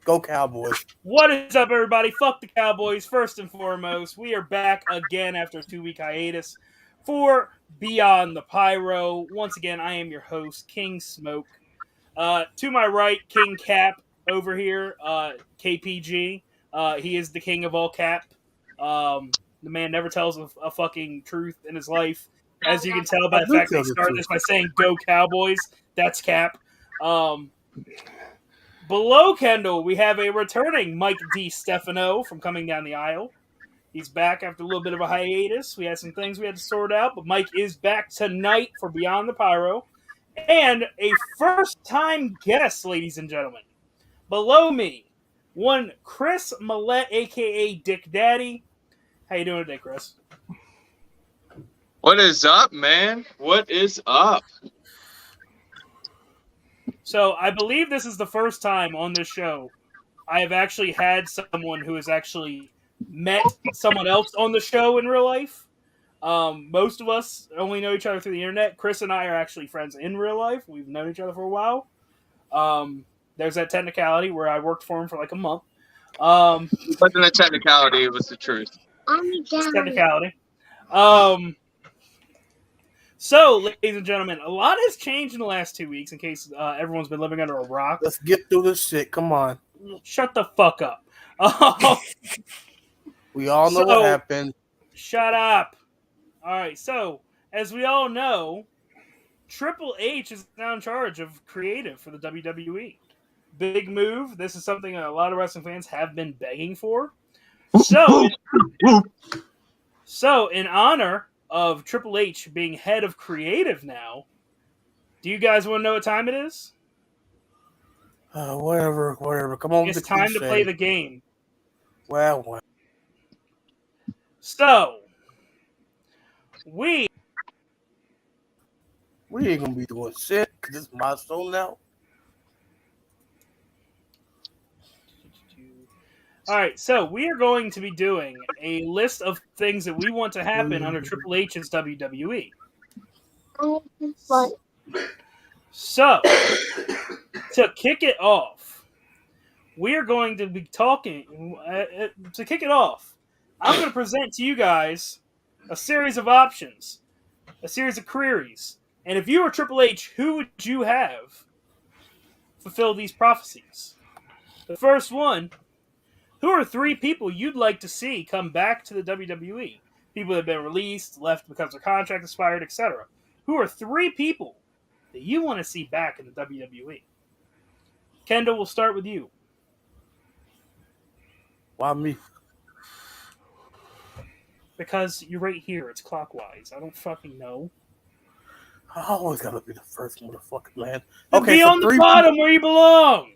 Go Cowboys. What is up, everybody? Fuck the Cowboys. First and foremost, we are back again after a 2-week hiatus for Beyond the Pyro. Once again, I am your host, King Smoke. To my right, King Cap over here, KPG. He is the king of all cap. The man never tells a fucking truth in his life. As you can tell by I the do fact that tell he the started truth. this by saying "Go Cowboys." That's Cap. Below Kendall, we have a returning Mike D. Stefano from coming down the aisle. He's back after a little bit of a hiatus. We had some things we had to sort out, but Mike is back tonight for Beyond the Pyro. And a first-time guest, ladies and gentlemen. Below me, one Chris Millette, a.k.a. Dick Daddy. How you doing today, Chris? What is up, man? What is up? So, I believe this is the first time on this show I have actually had someone who has actually met someone else on the show in real life. Most of us only know each other through the internet. Chris and I are actually friends in real life. We've known each other for a while. There's that technicality where I worked for him for like a month. It wasn't a technicality, it was the truth. It's technicality. So, ladies and gentlemen, a lot has changed in the last 2 weeks. In case everyone's been living under a rock. Let's get through this shit. Come on. Shut the fuck up. We all know what happened. Shut up. All right. So, as we all know, Triple H is now in charge of creative for the WWE. Big move. This is something that a lot of wrestling fans have been begging for. So in honor of Triple H being head of creative now, do you guys want to know what time it is? Whatever. Come on. It's time to play the game. Well. So, we ain't gonna be doing shit because it's my show now. All right, so we are going to be doing a list of things that we want to happen under Triple H's WWE. So, to kick it off, we are going to be talking. To kick it off, I'm going to present to you guys a series of options, a series of queries. And if you were Triple H, who would you have fulfill these prophecies? The first one. Who are 3 people you'd like to see come back to the WWE? People that have been released, left because their contract expired, etc. Who are 3 people that you want to see back in the WWE? Kendall, we'll start with you. Why me? Because you're right here. It's clockwise. I don't fucking know. I always gotta be the first motherfucking man. Okay, be on the bottom where you belong.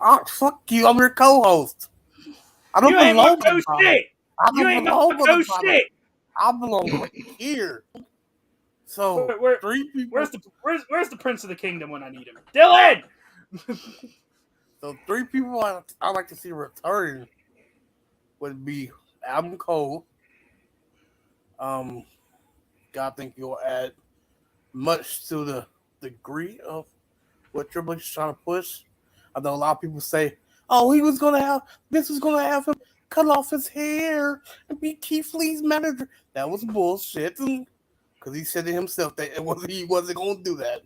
Oh, fuck you. I'm your co-host. I don't belong on the shit. You ain't on no shit. I belong right here. So, 3 people. Where's the Prince of the Kingdom when I need him? Dylan! So, 3 people I'd like to see return would be Adam Cole. I think you'll add much to the degree of what Triple H is trying to push. I know a lot of people say, "Oh, Vince was gonna have him cut off his hair and be Keith Lee's manager." That was bullshit, because he said it himself that he wasn't gonna do that.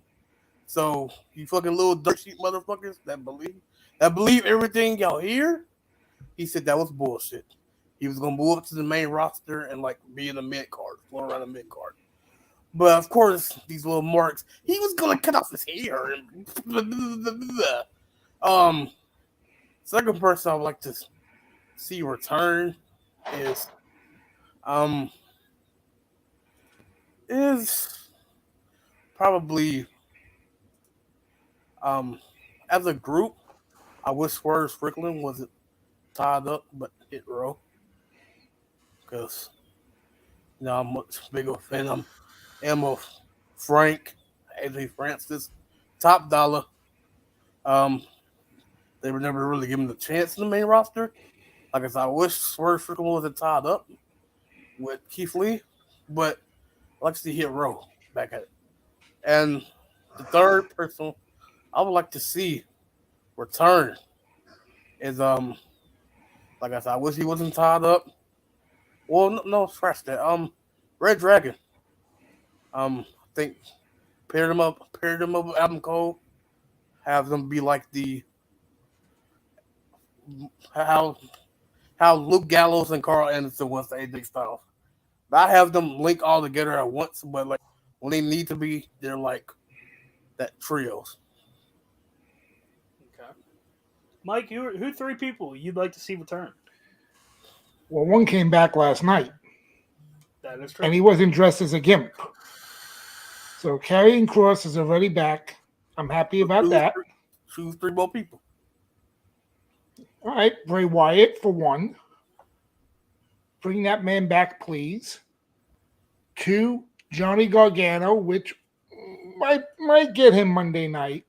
So you fucking little dirt sheet motherfuckers that believe everything y'all hear. He said that was bullshit. He was gonna move up to the main roster and like be in the mid card, float around the mid card. But of course, these little marks, he was gonna cut off his hair and second person I would like to see return is probably as a group. I wish Swerve Strickland wasn't tied up but hit row, because I'm much bigger fan. I am of Frank, AJ Francis, Top Dollar. They were never really given the chance in the main roster. Like I said, I wish Swerve Strickland wasn't tied up with Keith Lee, but I'd like to see Hit Row back at it. And the third person I would like to see return is like I said, I wish he wasn't tied up. Well, no, scratch that. Red Dragon. I think paired them up with Adam Cole, have them be like the how Luke Gallows and Carl Anderson was the AJ Styles. I have them link all together at once, but like when they need to be, they're like that trios. Okay. Mike, who three people you'd like to see return? Well, one came back last night, That is true. and he wasn't dressed as a gimp. So Karrion Kross is already back. I'm happy about that. Choose three more people. All right, Bray Wyatt for one. Bring that man back, please. 2, Johnny Gargano, which might get him Monday night.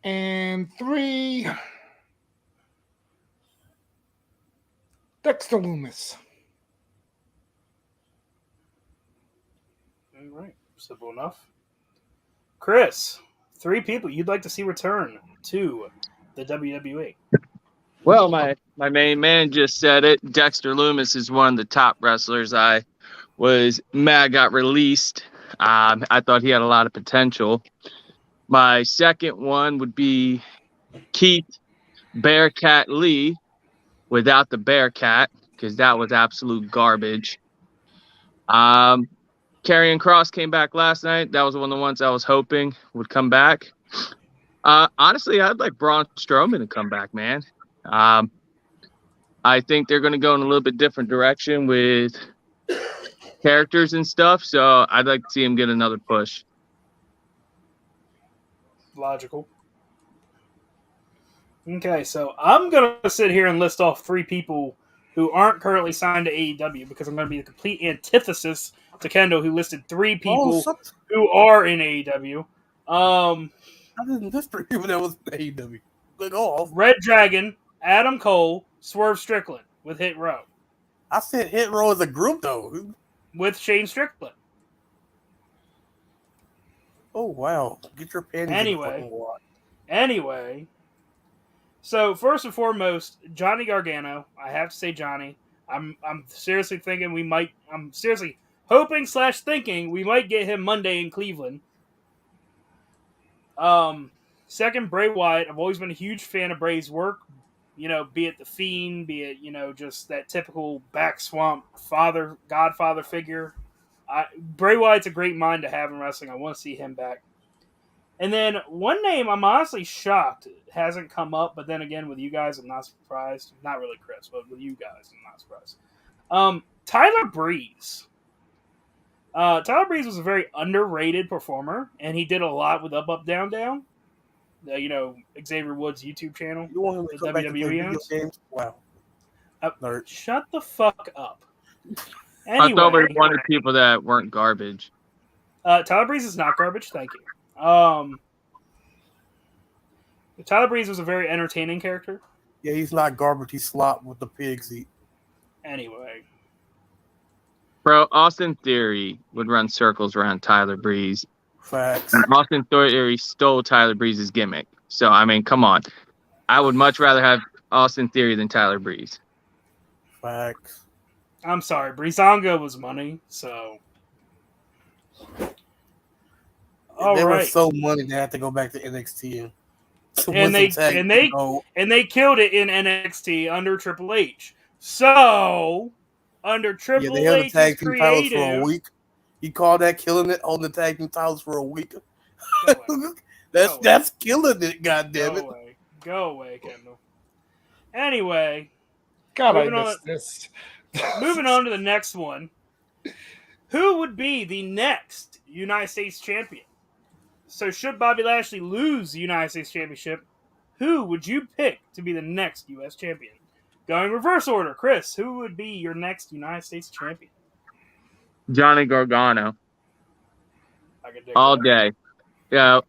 And 3, Dexter Lumis. All right, simple enough. Chris, three people you'd like to see return to the WWE. Well, my main man just said it. Dexter Lumis is one of the top wrestlers. I was mad got released. I thought he had a lot of potential. My second one would be Keith Bearcat Lee without the Bearcat, because that was absolute garbage. Karrion Kross came back last night. That was one of the ones I was hoping would come back. Honestly, I'd like Braun Strowman to come back, man. I think they're going to go in a little bit different direction with characters and stuff, so I'd like to see him get another push. Logical. Okay, so I'm going to sit here and list off three people who aren't currently signed to AEW because I'm going to be the complete antithesis to Kendall, who listed three people who are in AEW. I didn't list three people that was in AEW. Like, Red Dragon, Adam Cole, Swerve Strickland with Hit Row. I said Hit Row as a group, though. With Shane Strickland. Oh, wow. Get your panties Anyway. So, first and foremost, Johnny Gargano. I have to say Johnny. I'm seriously thinking I'm seriously hoping / thinking we might get him Monday in Cleveland. Second, Bray Wyatt. I've always been a huge fan of Bray's work. Be it The Fiend, be it, just that typical back swamp godfather figure. Bray Wyatt's a great mind to have in wrestling. I want to see him back. And then one name I'm honestly shocked hasn't come up, but then again, with you guys, I'm not surprised. Not really Chris, but with you guys, I'm not surprised. Tyler Breeze. Tyler Breeze was a very underrated performer, and he did a lot with Up, Up, Down, Down. Xavier Woods' YouTube channel. You want him to come back to play video games? Wow. Shut the fuck up. Anyway, I thought we wanted people that weren't garbage. Tyler Breeze is not garbage, thank you. Tyler Breeze was a very entertaining character. Yeah, he's not garbage. He's slop with the pigs eat. Anyway. Bro, Austin Theory would run circles around Tyler Breeze. Facts. And Austin Theory stole Tyler Breeze's gimmick. So, I mean, come on. I would much rather have Austin Theory than Tyler Breeze. Facts. I'm sorry. Breezango was money, so... They were so money they had to go back to NXT and they killed it in NXT under Triple H. So under Triple they held H's the tag team titles creative, for a week. He called that killing it, holding the tag team titles for a week. That's killing it, goddammit. Go away, Kendall. Anyway. God, I missed this. Moving on to the next one. Who would be the next United States champion? So should Bobby Lashley lose the United States Championship, who would you pick to be the next U.S. champion? Going reverse order. Chris, who would be your next United States champion? Johnny Gargano. All day. Yeah,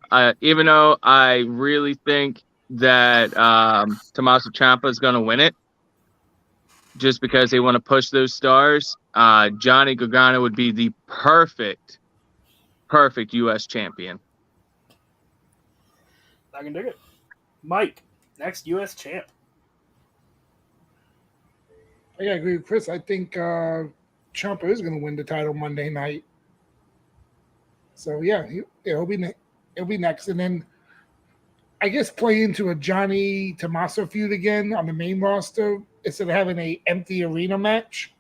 even though I really think that Tommaso Ciampa is going to win it, just because they want to push those stars, Johnny Gargano would be the perfect U.S. champion. I can dig it. Mike, next U.S. champ. I gotta agree with Chris. I think Ciampa is going to win the title Monday night. So yeah, he'll be next, and then I guess play into a Johnny Tommaso feud again on the main roster instead of having a empty arena match.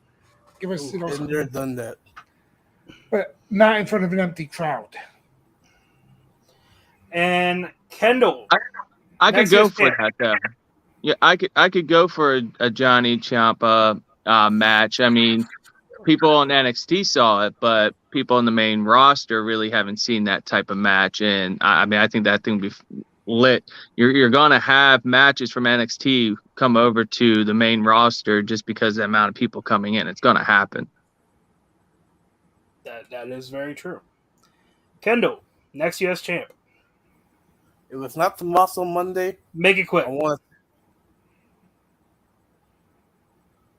Give us, Been there, done that. but not in front of an empty crowd. And Kendall. I could Next go year's for champ. that though. Yeah, I could go for a Johnny Ciampa match. I mean, people on NXT saw it, but people on the main roster really haven't seen that type of match. And I mean, I think that thing would be lit. You're gonna have matches from NXT come over to the main roster just because of the amount of people coming in. It's gonna happen. That is very true. Kendall, next U.S. champ. If it's not Tommaso Monday, Make it quick.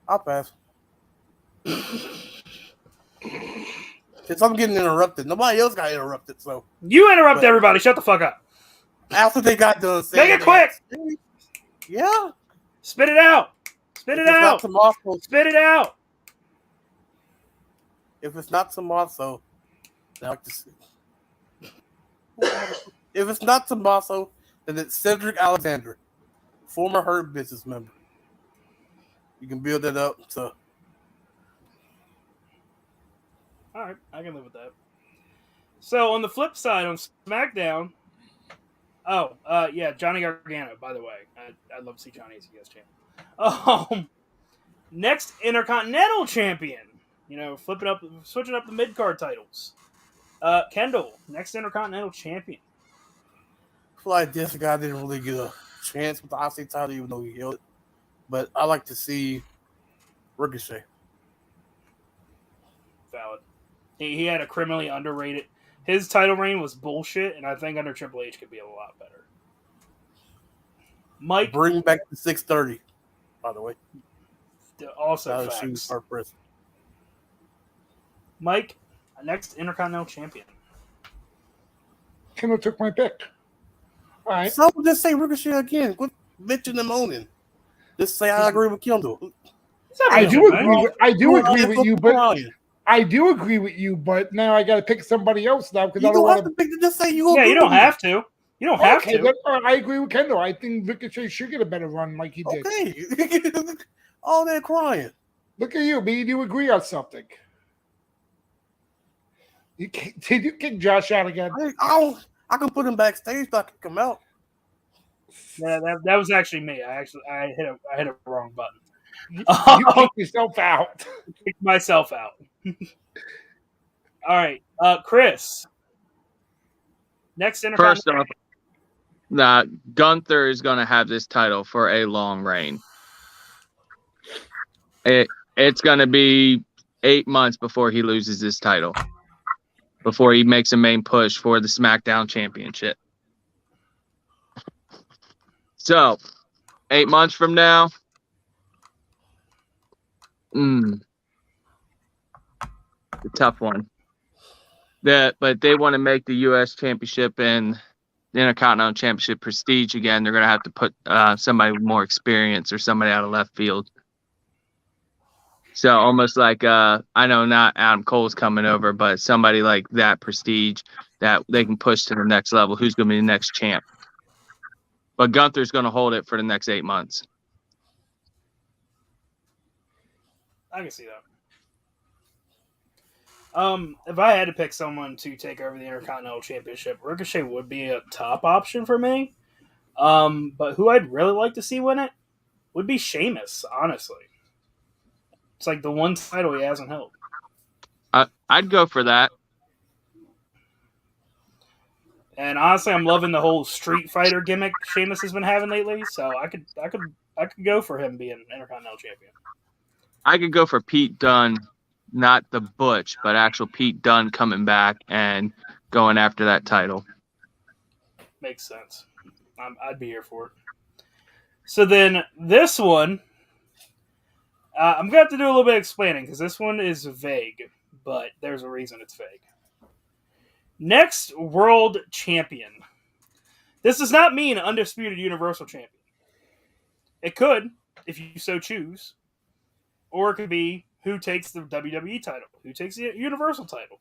I'll pass. Since I'm getting interrupted, nobody else got interrupted. So You interrupt everybody. Shut the fuck up. after they got done saying, Make it quick. Yeah. Spit it out. Spit it If it's not out. Tommaso, Spit it out. if it's not Tommaso, I like to see. If it's not Tommaso, then it's Cedric Alexander, former Hurt Business member. You can build it up to. All right, I can live with that. So on the flip side, on SmackDown, Johnny Gargano. By the way, I'd love to see Johnny as a U.S. champ. Next Intercontinental Champion. Switching up the mid card titles. Kendall, next Intercontinental Champion. I feel like this guy didn't really get a chance with the IC title, even though he held it. But I like to see Ricochet. Valid. He had a criminally underrated. His title reign was bullshit, and I think under Triple H could be a lot better. Mike, Bring back the 630, by the way. Also facts. Mike, next Intercontinental Champion. Kendall took my pick. All right. So just say Ricochet again. Quit bitching and moaning. Just say I agree with Kendall. I do agree with you, but I do agree with you. But now I got to pick somebody else now because I don't want to pick. Just say you. Yeah, you don't have to. You don't have to. I agree with Kendall. I think Ricochet should get a better run like he did. Okay. All that crying. Look at you. Me and you agree on something. Did you kick Josh out again? I can put him backstage, but I can come out. Yeah, that was actually me. I hit a wrong button. You kicked yourself out. Kicked myself out. All right, Chris. Next First off, Gunther is going to have this title for a long reign. It's going to be 8 months before he loses this title, before he makes a main push for the SmackDown Championship. So, 8 months from now, the tough one. But they want to make the U.S. Championship and the Intercontinental Championship prestige again. They're going to have to put somebody with more experience or somebody out of left field. So almost like, I know not Adam Cole's coming over, but somebody like that prestige that they can push to the next level. Who's going to be the next champ? But Gunther's going to hold it for the next 8 months. I can see that. If I had to pick someone to take over the Intercontinental Championship, Ricochet would be a top option for me. But who I'd really like to see win it would be Sheamus, honestly. It's like the one title he hasn't held. I'd go for that. And honestly, I'm loving the whole Street Fighter gimmick Sheamus has been having lately. So I could go for him being Intercontinental Champion. I could go for Pete Dunne, not the Butch, but actual Pete Dunne coming back and going after that title. Makes sense. I'd be here for it. So then this one, I'm going to have to do a little bit of explaining because this one is vague, but there's a reason it's vague. Next World Champion. This does not mean Undisputed Universal Champion. It could, if you so choose. Or it could be who takes the WWE title, who takes the Universal title.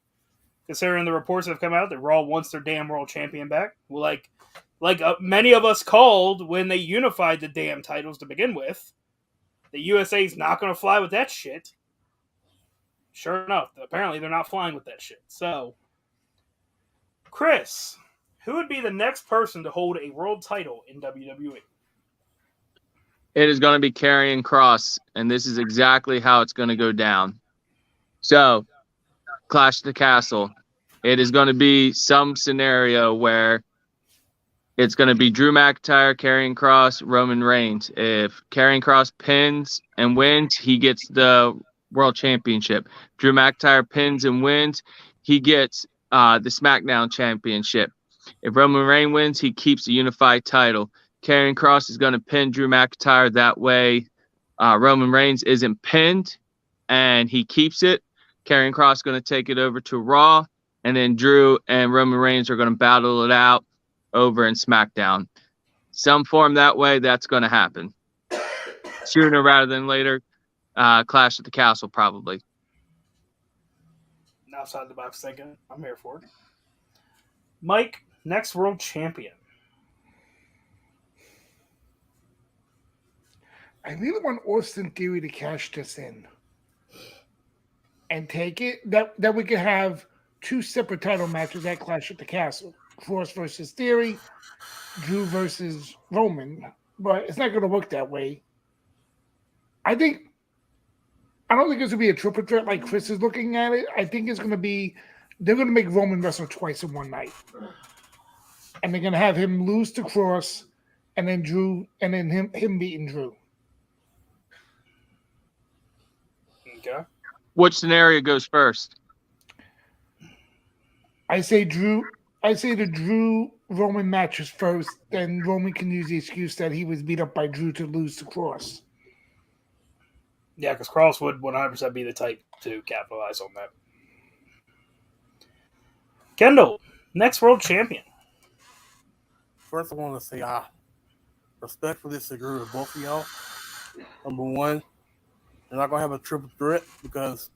Considering the reports that have come out that Raw wants their damn world champion back. Well, like many of us called when they unified the damn titles to begin with, the USA's not going to fly with that shit. Sure enough, apparently they're not flying with that shit. So, Chris, who would be the next person to hold a world title in WWE? It is going to be Karrion Kross, and this is exactly how it's going to go down. So, Clash at the Castle. It is going to be some scenario where it's going to be Drew McIntyre, Karrion Kross, Roman Reigns. If Karrion Kross pins and wins, he gets the World Championship. Drew McIntyre pins and wins, he gets the SmackDown Championship. If Roman Reigns wins, he keeps the unified title. Karrion Kross is going to pin Drew McIntyre. That way, Roman Reigns isn't pinned, and he keeps it. Karrion Kross is going to take it over to Raw, and then Drew and Roman Reigns are going to battle it out over in SmackDown. Some form that way, that's going to happen. Sooner rather than later, Clash at the Castle probably. Outside the box thinking. I'm here for it. Mike, next world champion. I really want Austin Theory to cash this in and take it. That we could have two separate title matches at Clash at the Castle. Cross versus Theory, Drew versus Roman. But it's not going to work that way. I don't think it's going to be a triple threat like Chris is looking at it. I think it's going to be, they're going to make Roman wrestle twice in one night. And they're going to have him lose to Cross and then Drew, and then him beating Drew. Okay. Which scenario goes first? I say the Drew Roman match is first, then Roman can use the excuse that he was beat up by Drew to lose to Cross. Yeah, because Cross would 100% be the type to capitalize on that. Kendall, next world champion. First, I want to say I respectfully disagree with both of y'all. Number one, they're not going to have a triple threat because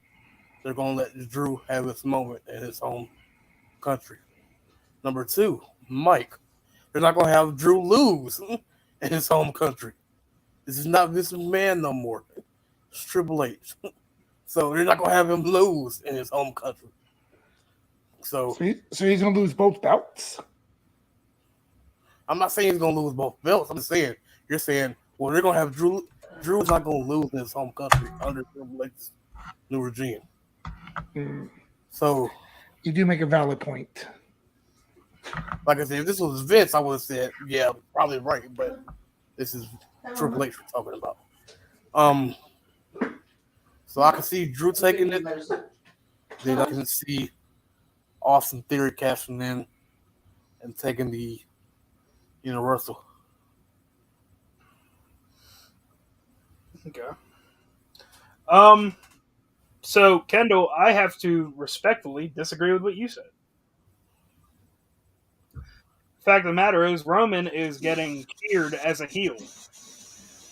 they're going to let Drew have his moment in his home country. Number two, Mike, they're not going to have Drew lose in his home country. This is not Vince McMahon no more. It's Triple H. So they're not going to have him lose in his home country. So he's going to lose both belts? I'm not saying he's going to lose both belts. I'm just saying, you're saying, well, they're going to have Drew. Drew's not going to lose in his home country under Triple H's new regime. Mm. So you do make a valid point. Like I said, if this was Vince, I would have said, yeah, probably right. But this is Triple H we're talking about. So I can see Drew taking it. Then I can see Austin Theory cashing in and taking the Universal. Okay. So Kendall, I have to respectfully disagree with what you said. The fact of the matter is, Roman is getting cheered as a heel.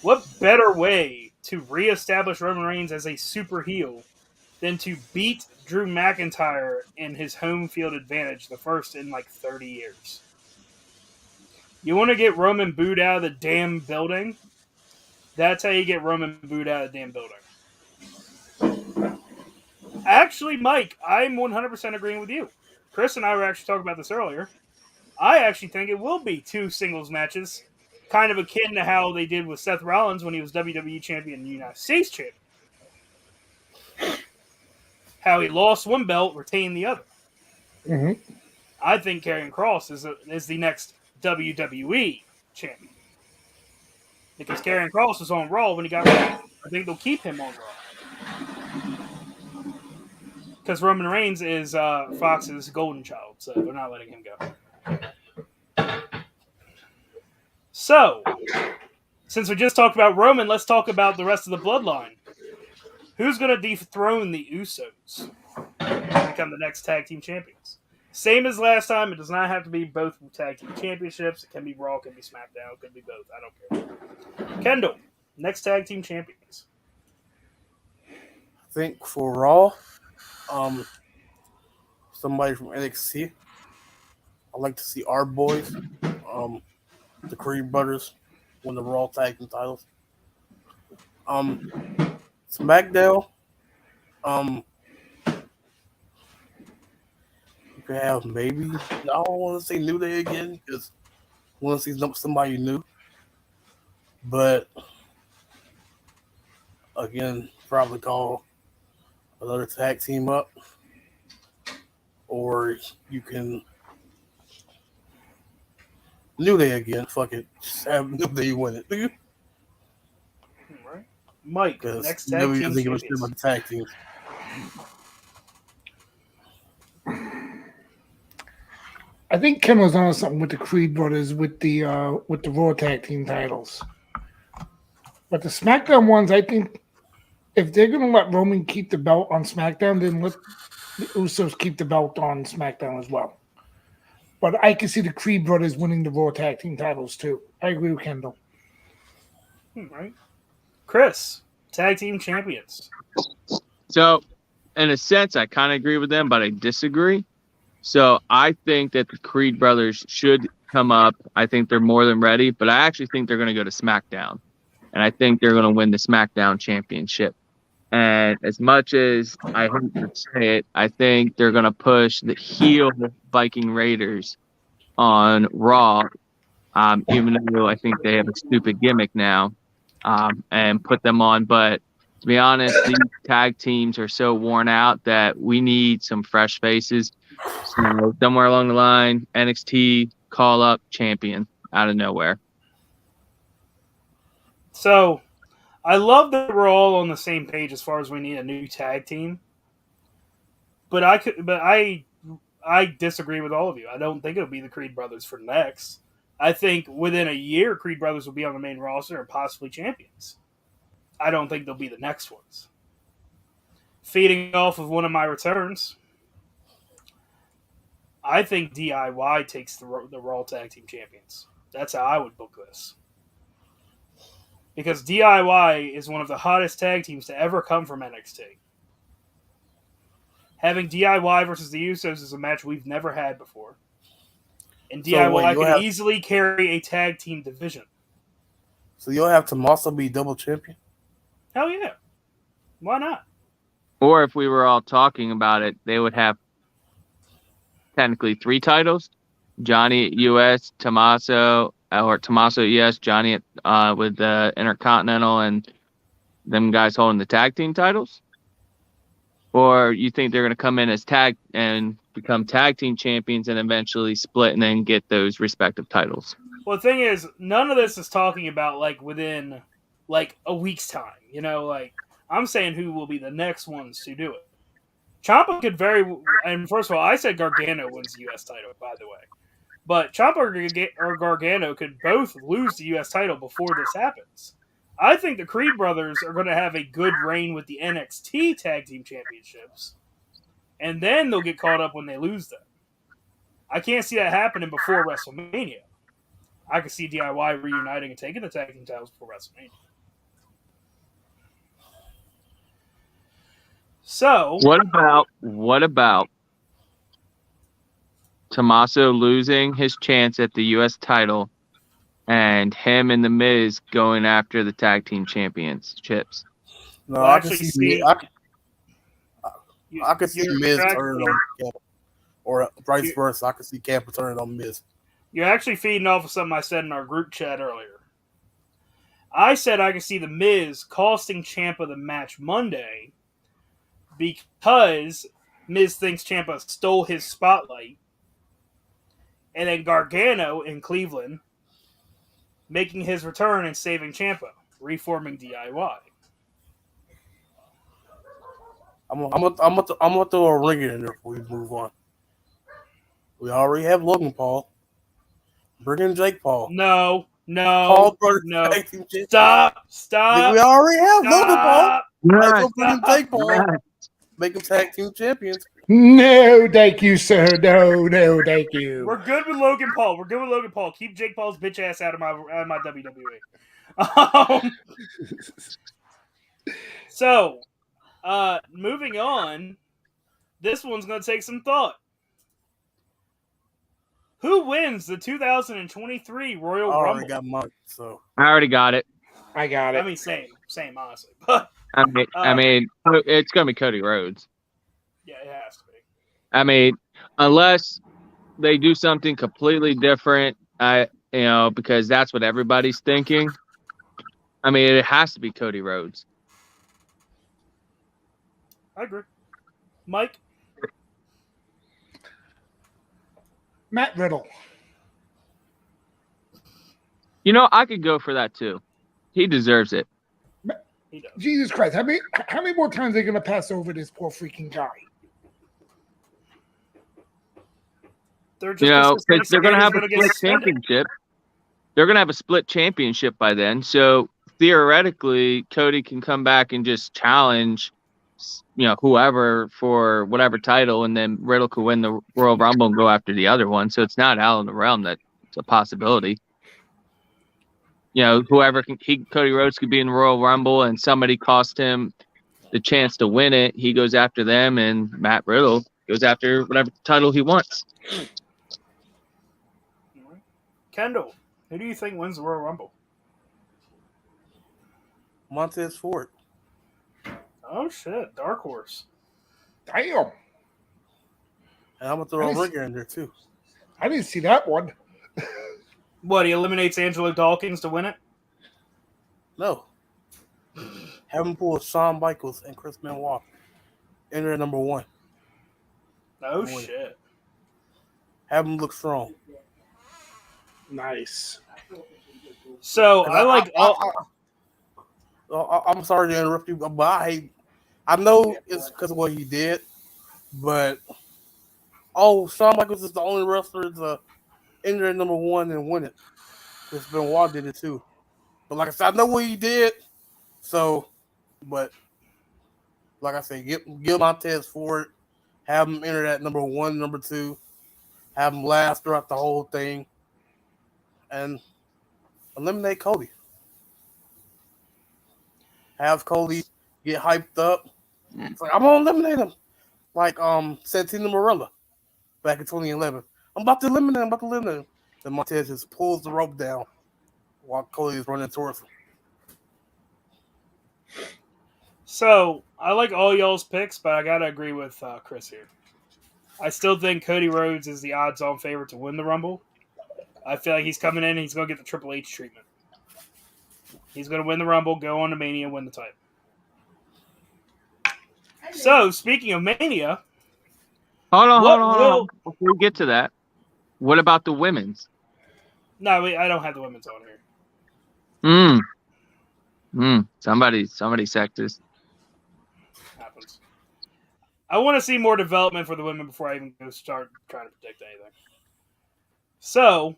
What better way to reestablish Roman Reigns as a super heel than to beat Drew McIntyre in his home field advantage, the first in like 30 years? You want to get Roman booed out of the damn building? That's how you get Roman booed out of the damn building. Actually, Mike, I'm 100% agreeing with you. Chris and I were actually talking about this earlier. I actually think it will be two singles matches, kind of akin to how they did with Seth Rollins when he was WWE Champion and United States Champion. How he lost one belt, retained the other. Mm-hmm. I think Karrion Kross is the next WWE champion. Because Karrion Kross was on Raw when he got Raw. I think they'll keep him on Raw. Because Roman Reigns is Fox's golden child, so they're not letting him go. So, since we just talked about Roman, let's talk about the rest of the bloodline. Who's going to dethrone the Usos and become the next tag team champions? Same as last time. It does not have to be both tag team championships. It can be Raw, it can be SmackDown, it can be both. I don't care. Kendall, next tag team champions. I think for Raw, somebody from NXT. I'd like to see our boys, the Creed brothers, win the Raw tag team titles. SmackDown, you could have maybe. I don't want to say New Day again because I want to see somebody new. But again, probably call another tag team up, or you can New Day again. Fuck it, just have New Day win it. All right. Mike, Because next you tag know, team doesn't give a shit champions. about the tag teams. I think Ken was on something with the Creed brothers with the Raw tag team titles. But the SmackDown ones, I think if they're gonna let Roman keep the belt on SmackDown, then let the Usos keep the belt on SmackDown as well. But I can see the Creed brothers winning the Raw tag team titles too. I agree with Kendall. All right. Chris, tag team champions. So, in a sense, I kind of agree with them, but I disagree. So, I think that the Creed brothers should come up. I think they're more than ready, but I actually think they're going to go to SmackDown. And I think they're going to win the SmackDown championship. And as much as I hate to say it, I think they're going to push the heel Viking Raiders on Raw, even though I think they have a stupid gimmick now, and put them on. But to be honest, these tag teams are so worn out that we need some fresh faces. So somewhere along the line, NXT call up champion out of nowhere. So, I love that we're all on the same page as far as we need a new tag team. But I disagree with all of you. I don't think it'll be the Creed brothers for next. I think within a year, Creed brothers will be on the main roster and possibly champions. I don't think they'll be the next ones. Feeding off of one of my returns, I think DIY takes the Raw Tag Team Champions. That's how I would book this. Because DIY is one of the hottest tag teams to ever come from NXT. Having DIY versus the Usos is a match we've never had before. And DIY could easily carry a tag team division. So you'll have Tommaso be double champion? Hell yeah. Why not? Or if we were all talking about it, they would have technically 3 titles. Johnny at US, Tommaso US, Johnny with the Intercontinental, and them guys holding the tag team titles. Or you think they're going to come in as tag and become tag team champions and eventually split and then get those respective titles? Well, the thing is, none of this is talking about within a week's time. I'm saying who will be the next ones to do it. Ciampa could and first of all, I said Gargano wins the U.S. title, by the way. But Ciampa or Gargano could both lose the U.S. title before this happens. I think the Creed brothers are going to have a good reign with the NXT Tag Team Championships. And then they'll get caught up when they lose them. I can't see that happening before WrestleMania. I could see DIY reuniting and taking the tag team titles before WrestleMania. So what about Tommaso losing his chance at the U.S. title and him and The Miz going after the tag team championships? No, I can see I can see Miz turning on Ciampa, or vice versa. I can see Ciampa turning on Miz. You're actually feeding off of something I said in our group chat earlier. I said I could see The Miz costing Ciampa the match Monday because Miz thinks Ciampa stole his spotlight, and then Gargano in Cleveland making his return and saving Ciampa, reforming DIY. I'm gonna throw a ring in there before we move on. We already have Logan Paul. Bring in Jake Paul. No. Paul brothers tag team champions. Stop. We already have Logan Paul. Right. Let's go bring in Jake Paul. Make them tag team champions. No, thank you, sir. No, thank you. We're good with Logan Paul. Keep Jake Paul's bitch ass out of my WWE. So, moving on. This one's going to take some thought. Who wins the 2023 Royal I already Rumble? got mine, so I already got it. I got it. I mean, same, honestly. But I mean, it's gonna be Cody Rhodes. yeah, it has to be. I mean, unless they do something completely different, because that's what everybody's thinking. I mean, it has to be Cody Rhodes. I agree. Mike? Matt Riddle. I could go for that too. He deserves it. He does. Jesus Christ. How many more times are they going to pass over this poor freaking guy? They're just because they're going to have a split championship. They're going to have a split championship by then. So theoretically, Cody can come back and just challenge, whoever for whatever title, and then Riddle could win the Royal Rumble and go after the other one. So it's not out of the realm that it's a possibility. Whoever Cody Rhodes could be in the Royal Rumble, and somebody cost him the chance to win it. He goes after them, and Matt Riddle goes after whatever title he wants. Kendall, who do you think wins the Royal Rumble? Montez Ford. Oh shit, dark horse. Damn. And I'm gonna throw a ringer in there too. I didn't see that one. What, he eliminates Angelo Dawkins to win it? No. Have him pull Shawn Michaels and Chris Benoit. Enter at number 1. Oh shit. Have him look strong. Nice. So I'm sorry to interrupt you, but I know it's because of what he did, but Shawn Michaels is the only wrestler to enter at number 1 and win it. Chris Benoit did it too. But like I said, I know what he did. So, but like I said, give Montez Ford, have him enter at number 1, number 2, have him last throughout the whole thing, and eliminate Cody. Have Cody get hyped up. It's like, I'm gonna eliminate him. Like Santino Marella back in 2011. I'm about to eliminate him. Then Montez just pulls the rope down while Cody is running towards him. So I like all y'all's picks, but I gotta agree with Chris here. I still think Cody Rhodes is the odds-on favorite to win the Rumble. I feel like he's coming in and he's gonna get the Triple H treatment. He's gonna win the Rumble, go on to Mania, win the title. So speaking of Mania, hold on. Before we get to that, what about the women's? No, I don't have the women's on here. Somebody sexist. Happens. I want to see more development for the women before I even go start trying to predict anything. So,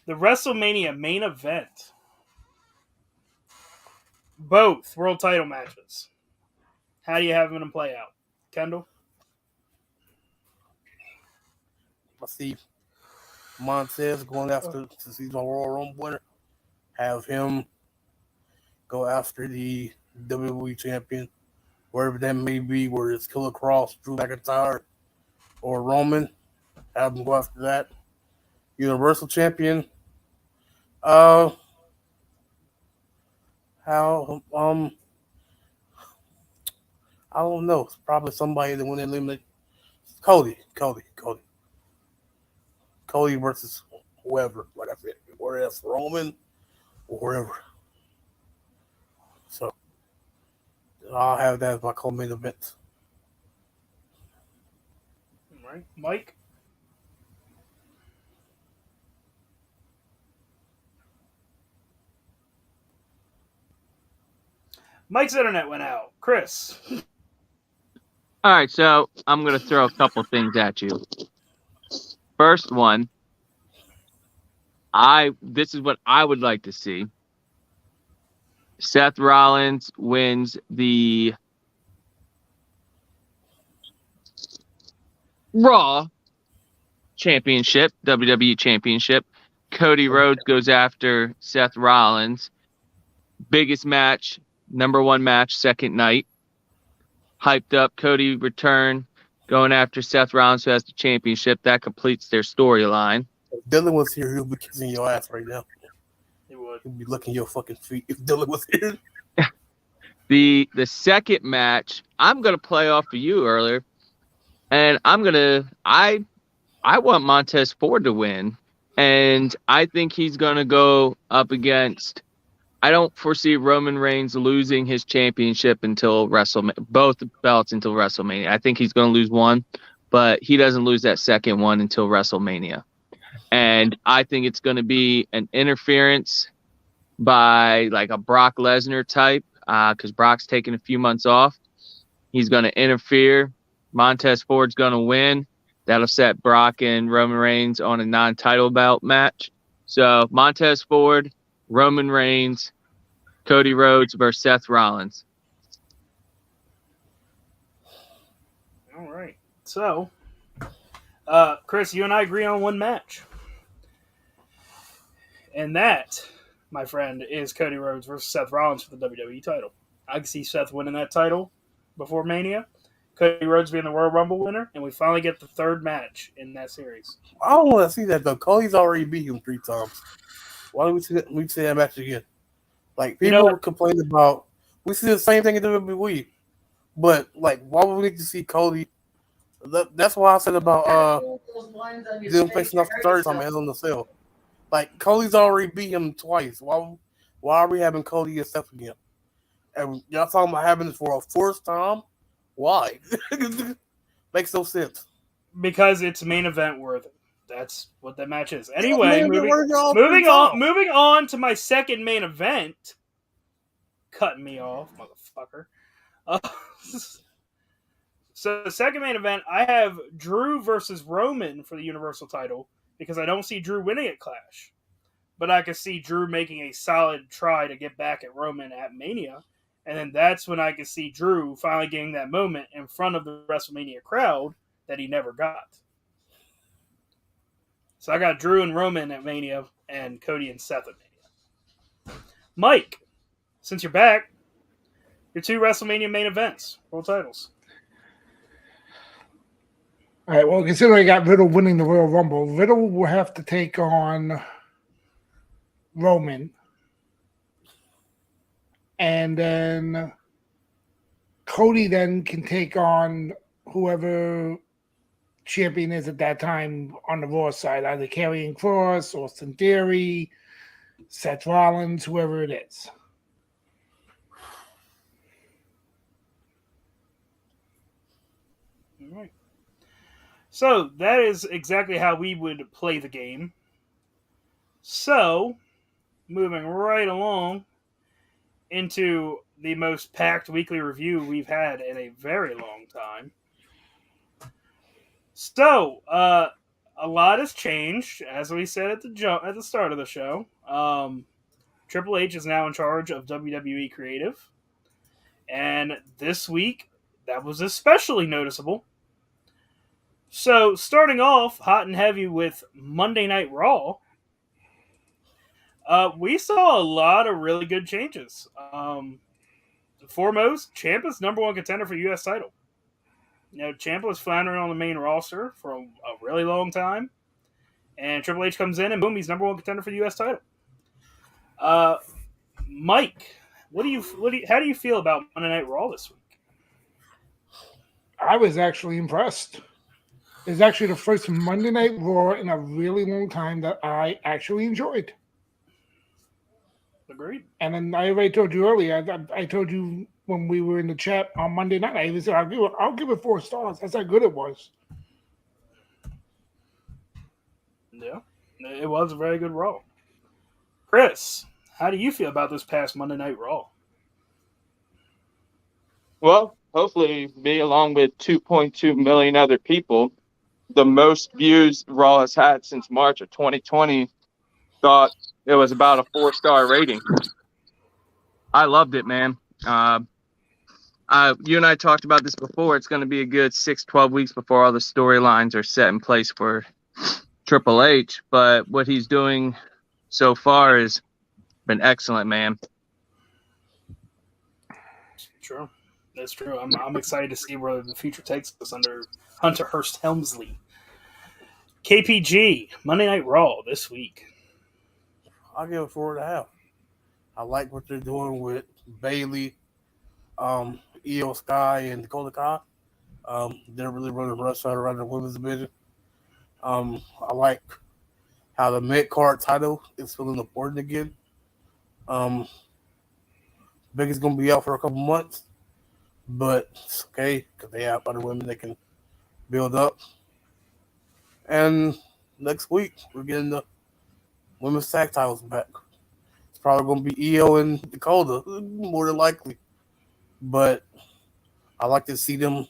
the WrestleMania main event. Both world title matches. How do you have them play out? Kendall? I see Montez going after, since he's my Royal Rumble winner, have him go after the WWE champion, wherever that may be, whether it's Killer Cross, Drew McIntyre, or Roman. Have him go after that. Universal champion. I don't know. It's probably somebody that went and eliminated Cody versus whoever, like I said, whether that's Roman or whoever. So I'll have that as my co-main event. All right. Mike? Mike's internet went out. Chris? All right, so I'm going to throw a couple things at you. First one, this is what I would like to see. Seth Rollins wins the Raw Championship, WWE Championship. Cody Rhodes goes after Seth Rollins. Biggest match, number one match, second night. Hyped up, Cody return, going after Seth Rollins, who has the championship. That completes their storyline. If Dylan was here, he'll be kissing your ass right now. He would. He'll be licking your fucking feet if Dylan was here. The second match, I'm gonna play off of you earlier, and I want Montez Ford to win, and I think he's gonna go up against. I don't foresee Roman Reigns losing his championship until WrestleMania, both belts until WrestleMania. I think he's going to lose one, but he doesn't lose that second one until WrestleMania. And I think it's going to be an interference by like a Brock Lesnar type, because Brock's taking a few months off. He's going to interfere. Montez Ford's going to win. That'll set Brock and Roman Reigns on a non-title belt match. So Montez Ford, Roman Reigns, Cody Rhodes versus Seth Rollins. All right. So, Chris, you and I agree on one match. And that, my friend, is Cody Rhodes versus Seth Rollins for the WWE title. I can see Seth winning that title before Mania. Cody Rhodes being the Royal Rumble winner, and we finally get the third match in that series. I don't want to see that though. Cody's already beat him 3 times. Why do we see that? We see that match again. Like people were complaining about. We see the same thing in WWE, but like, why would we need to see Cody? That's why I said about them facing off the third time and Hell in a Cell. Like Cody's already beat him twice. Why are we having Cody and Seth again? And y'all talking about having this for a fourth time? Why? Makes no sense. Because it's main event worthy. That's what that match is. Anyway, moving on to my second main event. Cutting me off, motherfucker. So the second main event, I have Drew versus Roman for the Universal title because I don't see Drew winning at Clash. But I can see Drew making a solid try to get back at Roman at Mania. And then that's when I can see Drew finally getting that moment in front of the WrestleMania crowd that he never got. So I got Drew and Roman at Mania and Cody and Seth at Mania. Mike, since you're back, your 2 WrestleMania main events, world titles. All right, well, considering I got Riddle winning the Royal Rumble, Riddle will have to take on Roman. And then Cody then can take on whoever champion is at that time on the Raw side, either Karrion Kross, Austin Theory, Seth Rollins, whoever it is. All right. So that is exactly how we would play the game. So, moving right along into the most packed weekly review we've had in a very long time. So, a lot has changed, as we said at the start of the show. Triple H is now in charge of WWE Creative, and this week that was especially noticeable. So, starting off hot and heavy with Monday Night Raw, we saw a lot of really good changes. Foremost, Ciampa's number 1 contender for U.S. title. You know, Ciampa was floundering on the main roster for a really long time, and Triple H comes in and boom, he's number 1 contender for the U.S. title. Mike, how do you feel about Monday Night Raw this week? I was actually impressed. It's actually the first Monday Night Raw in a really long time that I actually enjoyed. Agreed. And then I already told you earlier. I told you when we were in the chat on Monday night. I even said I'll give it 4 stars. That's how good it was. Yeah, it was a very good Raw. Chris, how do you feel about this past Monday Night Raw? Well, hopefully me along with 2.2 million other people, the most views Raw has had since March of 2020, thought it was about a 4-star rating. I loved it, man. You and I talked about this before. It's going to be a good 6-12 weeks before all the storylines are set in place for Triple H. But what he's doing so far has been excellent, man. True. That's true. I'm excited to see where the future takes us under Hunter Hearst Helmsley. KPG, Monday Night Raw this week. I'll give it 4.5. I like what they're doing with Bailey, Io Sky, and Dakota Kai. They're really running rush out around the women's division. I like how the mid card title is feeling important again. Biggie's gonna be out for a couple months, but it's okay because they have other women that can build up. And next week we're getting the women's tag titles back. It's probably gonna be Io and Dakota, more than likely. But I like to see them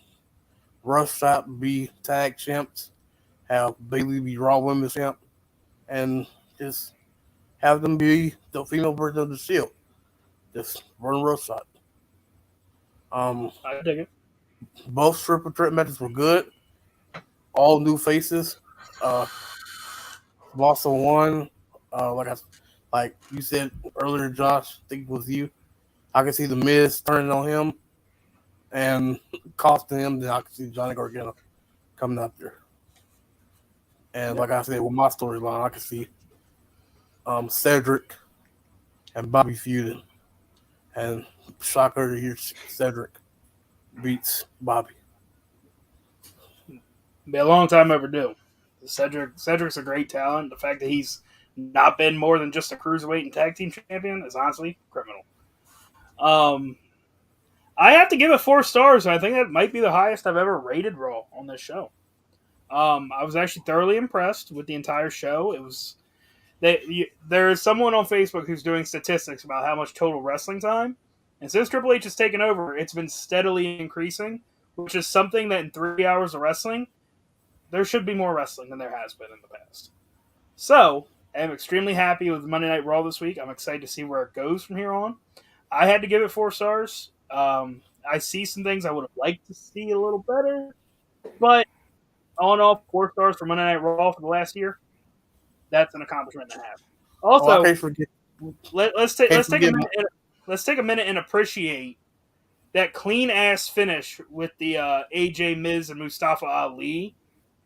rush out, be tag champs, have Bailey be Raw Women's champ, and just have them be the female version of the Shield. Just run rush out. I dig it. Both triple threat matches were good. All new faces. Also won. Like you said earlier, Josh. I think it was you. I can see the Miz turning on him and costing him. Then I can see Johnny Gargano coming out there. And like I said, with my storyline, I can see Cedric and Bobby feuding. And shocker to hear Cedric beats Bobby. Be a long time overdue. Cedric's a great talent. The fact that he's not been more than just a cruiserweight and tag team champion is honestly criminal. I have to give it 4 stars. And I think that might be the highest I've ever rated Raw on this show. I was actually thoroughly impressed with the entire show. It was there is someone on Facebook who's doing statistics about how much total wrestling time, and since Triple H has taken over, it's been steadily increasing, which is something that in 3 hours of wrestling, there should be more wrestling than there has been in the past. So, I'm extremely happy with Monday Night Raw this week. I'm excited to see where it goes from here on. I had to give it 4 stars. I see some things I would have liked to see a little better, but all in all, 4 stars for Monday Night Raw for the last year. That's an accomplishment to have. Also, let's take a minute and appreciate that clean ass finish with the AJ Miz and Mustafa Ali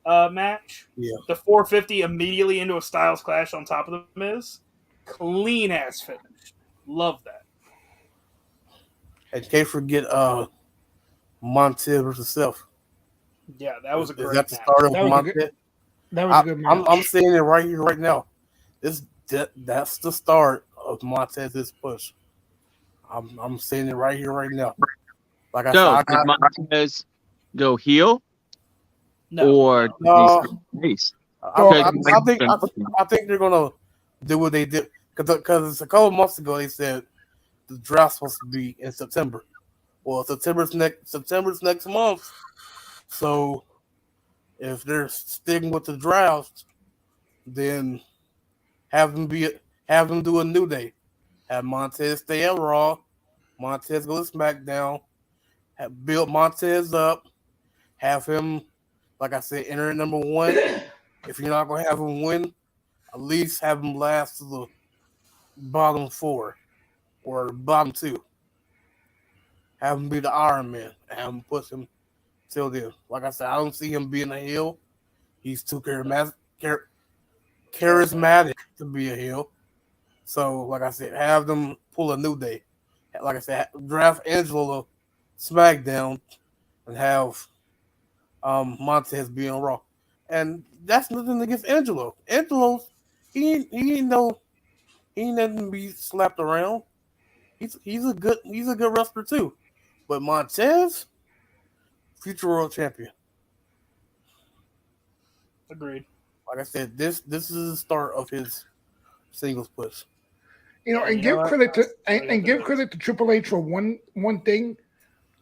match. Yeah. The 450 immediately into a Styles Clash on top of the Miz. Clean ass finish. Love that. And can't forget Montez versus Self. Yeah, that was a great Is that the match. start of Montez? That was a good match. I'm saying it right here, right now. That's the start of Montez's push. I'm saying it right here, right now. Like I said, Did Montez go heel No. or No. face? I think they're gonna do what they did because a couple months ago they said the draft's supposed to be in September. Well, September's next month. So if they're sticking with the draft, then have them do a New Day. Have Montez stay at Raw. Montez go to SmackDown. Build Montez up. Have him, like I said, enter at number 1. If you're not going to have him win, at least have him last to the bottom 4 or bottom 2. Have him be the Iron Man. Have him push him till then. Like I said, I don't see him being a heel. He's too charismatic to be a heel. So, like I said, have them pull a New Day. Like I said, draft Angelo SmackDown and have Montez be on Raw. And that's nothing against Angelo. Angelo's he ain't nothing to be slapped around. He's a good wrestler too. But Montez, future world champion. Agreed. Like I said, this is the start of his singles push. Give credit to Triple H for one thing,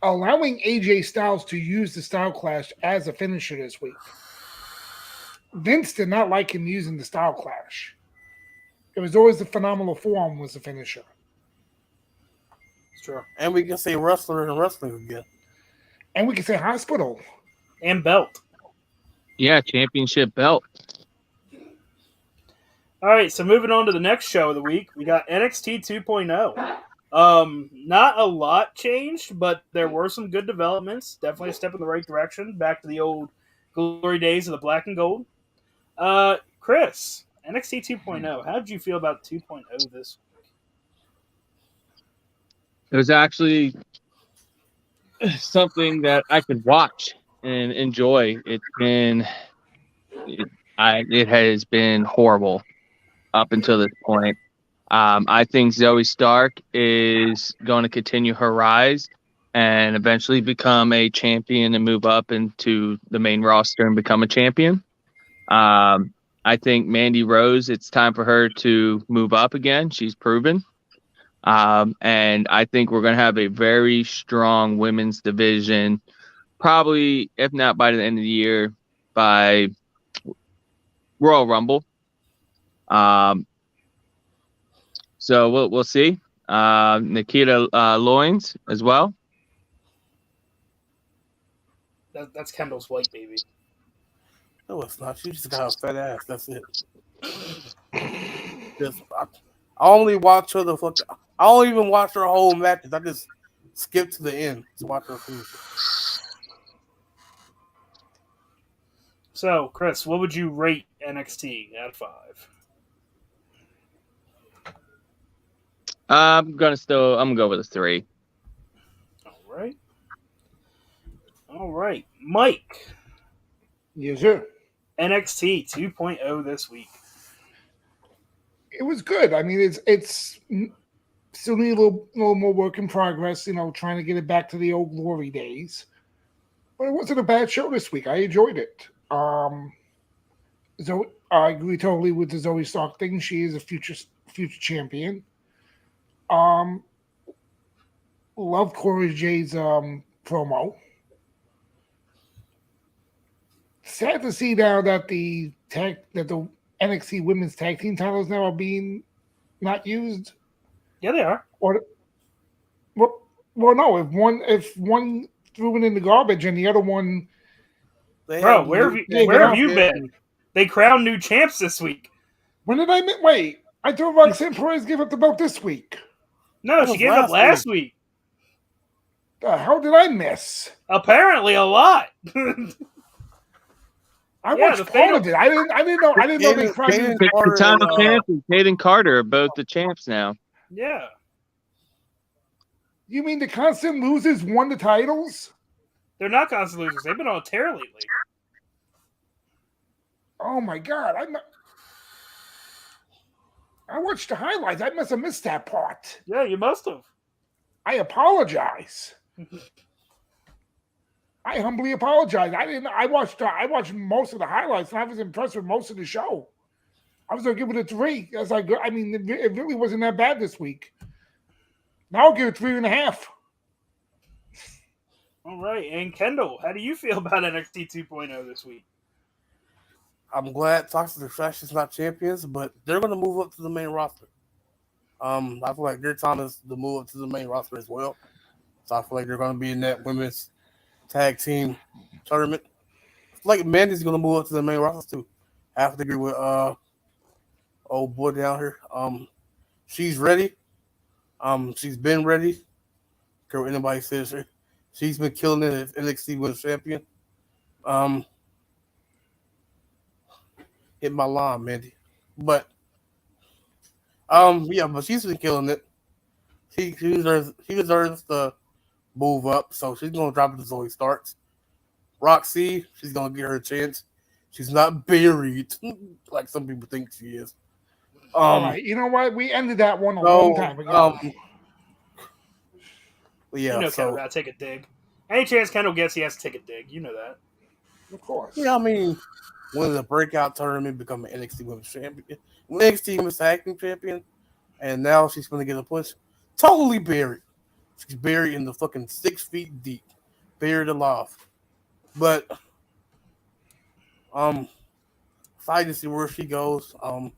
allowing AJ Styles to use the Style Clash as a finisher this week. Vince did not like him using the Style Clash. It was always the Phenomenal Forearm was the finisher. It's true. And we can say wrestler and wrestling again. And we can say hospital. And belt. Yeah, championship belt. All right, so moving on to the next show of the week, we got NXT 2.0. Not a lot changed, but there were some good developments. Definitely a step in the right direction. Back to the old glory days of the black and gold. Chris, NXT 2.0. How did you feel about 2.0 this week? It was actually something that I could watch and enjoy. It has been horrible up until this point. I think Zoe Stark is going to continue her rise and eventually become a champion and move up into the main roster and become a champion. I think Mandy Rose, it's time for her to move up again. She's proven. And I think we're going to have a very strong women's division, probably, if not by the end of the year, by Royal Rumble. So we'll see. Nikita Loins as well. That's Kendall's white baby. No, it's not. She just got a fat ass. That's it. I only watch her the fuck. I don't even watch her whole matches. I just skip to the end to watch her finish. So, Chris, what would you rate NXT out of 5? I'm gonna go with a 3. All right, Mike. Yes, sir. NXT 2.0 this week. It was good. I mean, it's still need a little more work in progress. Trying to get it back to the old glory days. But it wasn't a bad show this week. I enjoyed it. So I agree totally with the Zoe Stark thing. She is a future champion. Love Corey J's promo. Sad to see now that the NXT Women's Tag Team titles now are being not used. Yeah, they are. Or, well, no. If one threw it in the garbage and the other one, bro, where have you been? They crowned new champs this week. When did I wait? I thought Roxanne Perez gave up the belt this week. No, she gave up last week. The hell did I miss? Apparently, a lot. I watched part of it. I didn't know they crowned. Katana Champ and Caden Carter are both the champs now. Yeah. You mean the constant losers won the titles? They're not constant losers. They've been on a tear lately. Oh my god! I watched the highlights. I must have missed that part. Yeah, you must have. I apologize. I humbly apologize. I watched most of the highlights, and I was impressed with most of the show. I was gonna give it a 3. It really wasn't that bad this week. Now I'll give it 3.5. All right, and Kendall, how do you feel about NXT 2.0 this week? I'm glad Toxic Attraction's not champions, but they're gonna move up to the main roster. I feel like their time is to move up to the main roster as well. So I feel like they're gonna be in that women's tag team tournament. I feel like Mandy's gonna move up to the main roster too. I have to agree with old boy down here. She's ready. She's been ready. Care what anybody says. She's been killing it as NXT Women's Champion. Hit my line, Mandy. But but she's been killing it. She deserves to move up, so she's gonna drop it to Zoe Starks. Roxy, she's gonna get her a chance. She's not buried like some people think she is. All right, you know what? We ended that one a long time ago. Yeah, Kendall gotta take a dig. Any chance Kendall gets, he has to take a dig. You know that. Of course. Yeah, I mean, win the breakout tournament, become an NXT Women's Champion, NXT Women's Tag Team Champion, and now she's gonna get a push. Totally buried. She's buried in the fucking 6 feet deep, buried alive. But excited to see where she goes. I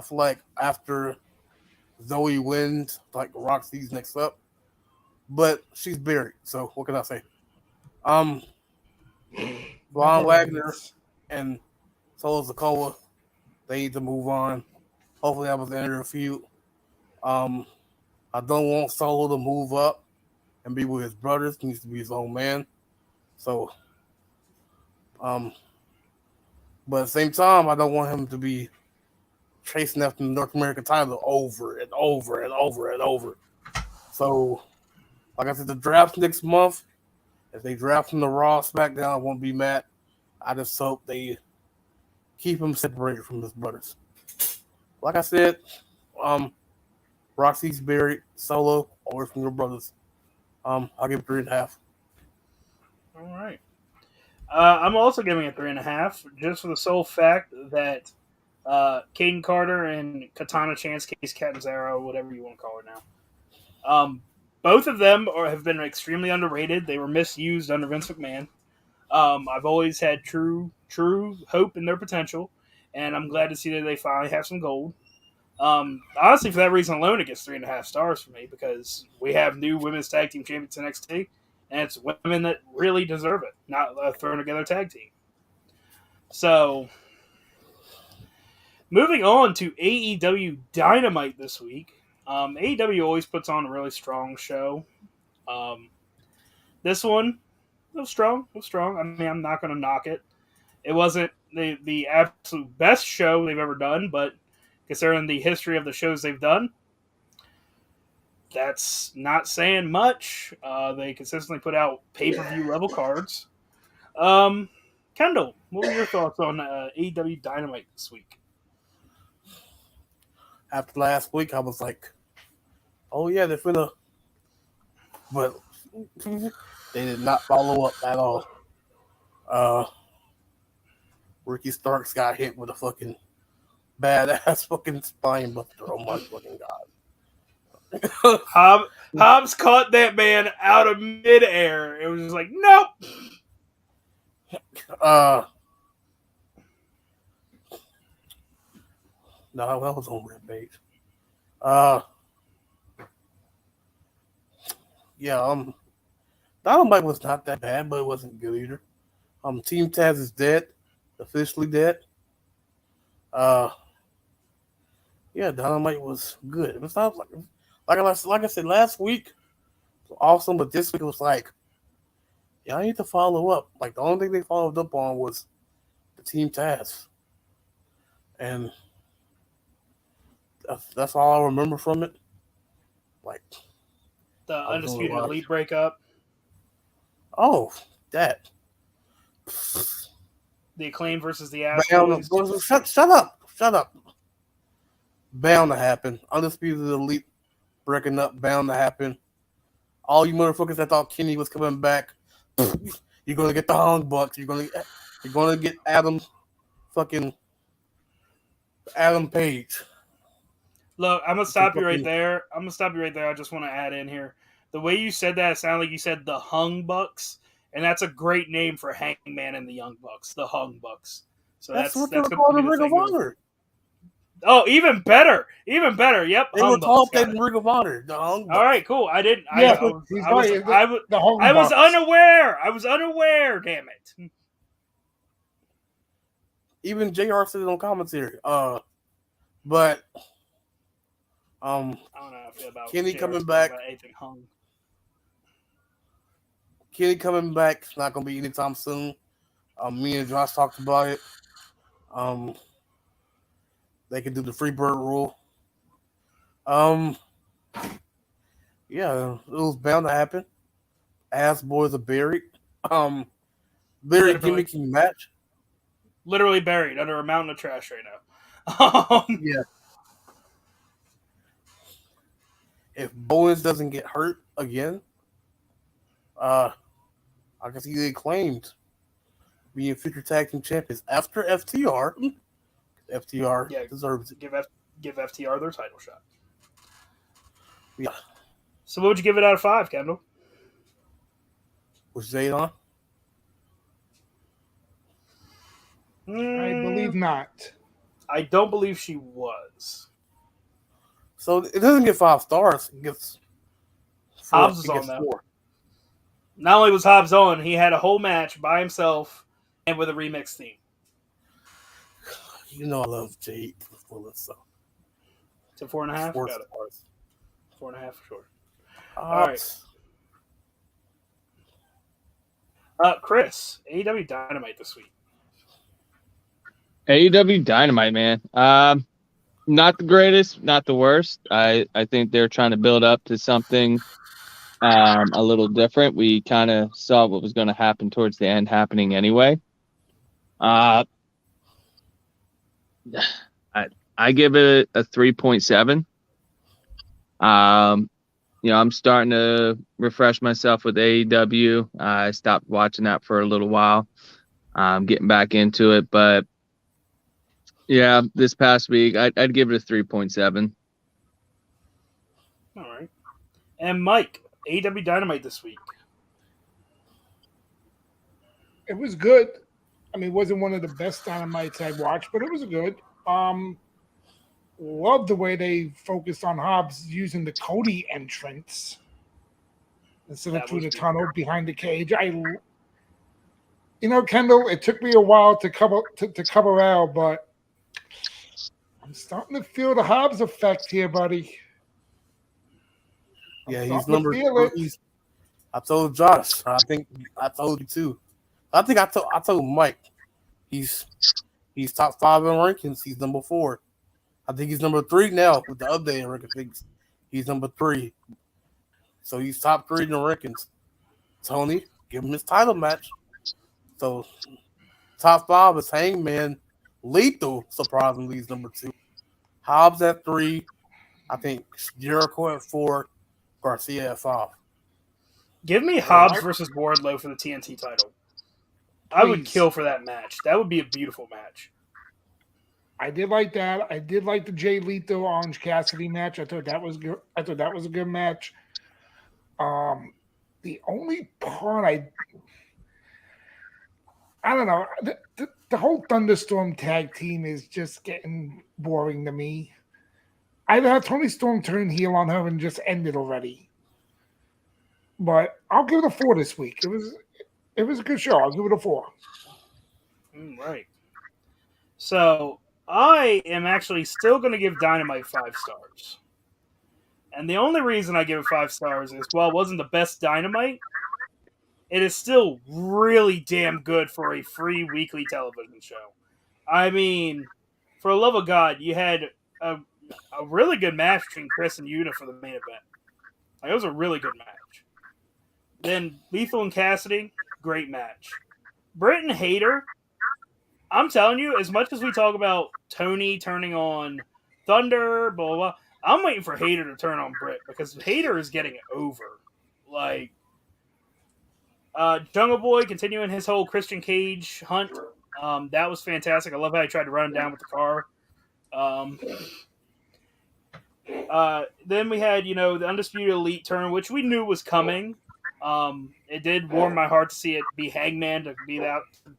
feel like after Zoe wins, like Roxy's next up, but she's buried. So what can I say? Um, Von Never Wagner ends. and Solo Sikoa, they need to move on. Hopefully, that was the end of the feud. Um, I don't want Solo to move up and be with his brothers. He needs to be his own man. So, um, but at the same time, I don't want him to be chasing after the North American title over and over and over and over. So, like I said, the draft next month. If they draft from the Raw SmackDown, I won't be mad. I just hope they keep him separated from his brothers. Like I said, um, Roxy's buried, Solo, away from your brothers. I'll give it 3.5. All right. I'm also giving it 3.5, just for the sole fact that Caden Carter and Katana Chance, Case Catanzaro, whatever you want to call her now. Both of them have been extremely underrated. They were misused under Vince McMahon. I've always had true hope in their potential, and I'm glad to see that they finally have some gold. Honestly, for that reason alone, it gets 3.5 stars for me because we have new women's tag team champions in NXT, and it's women that really deserve it, not a thrown together tag team. So, moving on to AEW Dynamite this week. AEW always puts on a really strong show. This one, it was strong. It was strong. I mean, I'm not going to knock it. It wasn't the absolute best show they've ever done, but considering the history of the shows they've done, that's not saying much. They consistently put out pay-per-view level cards. Kendall, what were your thoughts on AEW Dynamite this week? After last week, I was like, oh, yeah, they're finna. But they did not follow up at all. Ricky Starks got hit with a fucking badass fucking spine buster. Oh my fucking god. Hobbs caught that man out of midair. It was just like, nope. No, that was on Rampage. Yeah, Dynamite was not that bad, but it wasn't good either. Team Taz is dead, officially dead. Yeah, Dynamite was good. It was not like I said last week, it was awesome, but this week it was like, yeah, I need to follow up. Like the only thing they followed up on was the Team Taz, and that's all I remember from it. Like The I was Undisputed gonna Elite breakup. oh, that. The Acclaim versus the Ass Bound, Boys. shut up. Bound to happen. Undisputed Elite breaking up, bound to happen. All you motherfuckers that thought Kenny was coming back, you're gonna get the Hung Bucks. You're gonna get Adam Page. Look, I'm gonna stop you right there. I just want to add in here. The way you said that, it sounded like you said the Hung Bucks, and that's a great name for Hangman and the Young Bucks, the Hung Bucks. So That's what they that's were gonna called be in the Ring of thing. Honor. Oh, even better. Yep, They Hung were Bucks. called Got that it. in Ring of Honor. The Hung Bucks. All right, cool. I didn't. Yeah, I he's right. The Hung I was Bucks. unaware. Damn it. Even JR said it on commentary. But I don't know how I feel about Kenny JR coming talking back. about anything hung. Kenny coming back. It's not gonna be anytime soon. Me and Josh talked about it. They can do the free bird rule. Yeah, it was bound to happen. Ass boys are buried. Very Literally. gimmicky match. Literally buried under a mountain of trash right now. Yeah. If Bowens doesn't get hurt again, I can see they claimed being future tag team champions after FTR. FTR deserves it. Give FTR their title shot. Yeah. So what would you give it out of 5, Kendall? Was Zayd on? I believe not. I don't believe she was. So it doesn't get 5 stars. It gets 4. Hobbs was It on gets though. 4. Not only was Hobbs on, he had a whole match by himself and with a remix theme. You know I love Jade Willis, so To 4.5? 4 Got it. stars. 4.5 for sure. Hobbs. Chris, AEW Dynamite this week. AEW Dynamite, man. Not the greatest, not the worst. I think they're trying to build up to something a little different. We kind of saw what was going to happen towards the end happening anyway. I give it a 3.7. I'm starting to refresh myself with AEW. I stopped watching that for a little while. Getting back into it, but yeah, this past week I'd give it a 3.7. All right. And Mike, AEW Dynamite this week. It was good. I mean, it wasn't one of the best Dynamites I'd watched, but it was good. Love the way they focused on Hobbs using the Cody entrance instead of through the tunnel behind the cage. Kendall, it took me a while to cover out, but I'm starting to feel the Hobbs effect here, buddy. Yeah, he's number 3. I told Josh. I think I told you too. I think I told Mike. He's top 5 in rankings. He's number 4. I think he's number 3 now with the updated rankings. He's number 3. So he's top 3 in the rankings. Tony, give him his title match. So top 5 is Hangman. Lethal, surprisingly, is number 2. Hobbs at 3. I think Jericho at 4. Garcia at 5. Give me Hobbs versus Wardlow for the TNT title. I would kill for that match. That would be a beautiful match. I did like that. I did like the Jay Lethal Orange Cassidy match. I thought that was good. I thought that was a good match. The only part I don't know. The whole Thunderstorm tag team is just getting boring to me. I'd have Tony Storm turn heel on her and just end it already. But I'll give it a 4 this week. It was a good show. I'll give it a 4. Right. So I am actually still going to give Dynamite 5 stars. And the only reason I give it 5 stars is, while it wasn't the best Dynamite, it is still really damn good for a free weekly television show. I mean, for the love of God, you had a really good match between Chris and Yuta for the main event. It was a really good match. Then Lethal and Cassidy, great match. Britt and Hayter, I'm telling you, as much as we talk about Tony turning on Thunder, blah, blah, blah, I'm waiting for Hayter to turn on Britt, because Hayter is getting over. Like, Jungle Boy continuing his whole Christian Cage hunt. That was fantastic. I love how he tried to run him down with the car. Then we had, the Undisputed Elite turn, which we knew was coming. It did warm my heart to see it be Hangman to